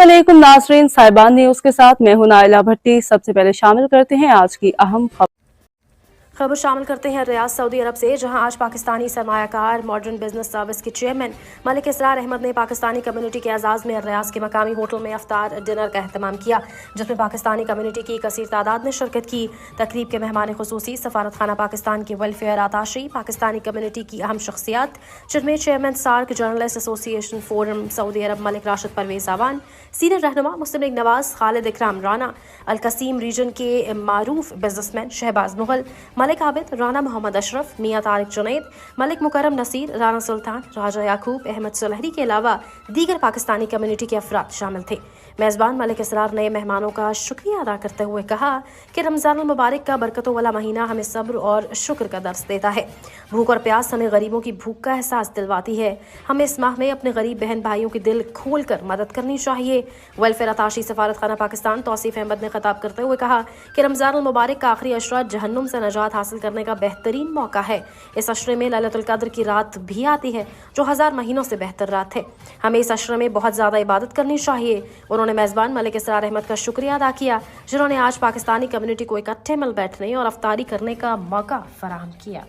अस्सलामुअलैकुम नाज़रीन, साहिबान न्यूज़ के साथ मैं हूं नाइला भट्टी। सबसे पहले शामिल करते हैं आज की अहम खबर शामिल करते हैं रियाद सऊदी अरब से, जहां आज पाकिस्तानी सरमायाकार मॉडर्न बिजनेस सर्विस के चेयरमैन मलिक इसरार अहमद ने पाकिस्तानी कम्युनिटी के एजाज़ में रियाद के मकामी होटल में अफ्तार डिनर का अहतमाम किया, जिसमें पाकिस्तानी कम्युनिटी की कसीर तादाद ने शिरकत की। तकरीब के मेहमान खुसूसी सफारत खाना पाकिस्तान के वेलफेयर आताशी, पाकिस्तानी कम्युनिटी की अहम शख्सियात जिनमें chairman SAARC journalist association forum Saudi Arab Malik Rashid Pervez Awan, senior रहनुमा मुस्लिम लीग नवाज खालिद इकराम राना, अलकसीम रीजन के मारूफ बिजनेसमैन शहबाज मुगल, मलिक आबिद, राना मोहम्मद अशरफ, मियाँ तारिक जुनैद, मलिक मुकरम नसीर, राना सुल्तान, राजा याकूब, अहमद सुलहरी के अलावा दीगर पाकिस्तानी कम्युनिटी के अफराद शामिल थे। मेज़बान मलिक इसरार ने मेहमानों का शुक्रिया अदा करते हुए कहा कि रमज़ान मुबारक का बरकतों वाला महीना हमें सब्र और शुक्र का दर्स देता है। भूख और प्यास हमें गरीबों की भूख का एहसास दिलवाती है। हमें इस माह में अपने गरीब बहन भाइयों की दिल खोल कर मदद करनी चाहिए। वेलफेयर अताशी सफारत खाना पाकिस्तान तौसीफ अहमद ने खिताब करते हुए कहा कि रमज़ान मुबारक का आखिरी अशरा जहन्नुम से नजात हासिल करने का बेहतरीन मौका है। इस अशरे में लैलतुल क़द्र की रात भी आती है, जो 1000 महीनों से बेहतर रात है। हमें इस अशरे में बहुत ज़्यादा इबादत करनी चाहिए। उन्होंने मेज़बान मलिक इसरार अहमद का शुक्रिया अदा किया, जिन्होंने आज पाकिस्तानी कम्युनिटी को इकट्ठे मिल बैठने और अफ्तारी करने का मौका फराहम किया।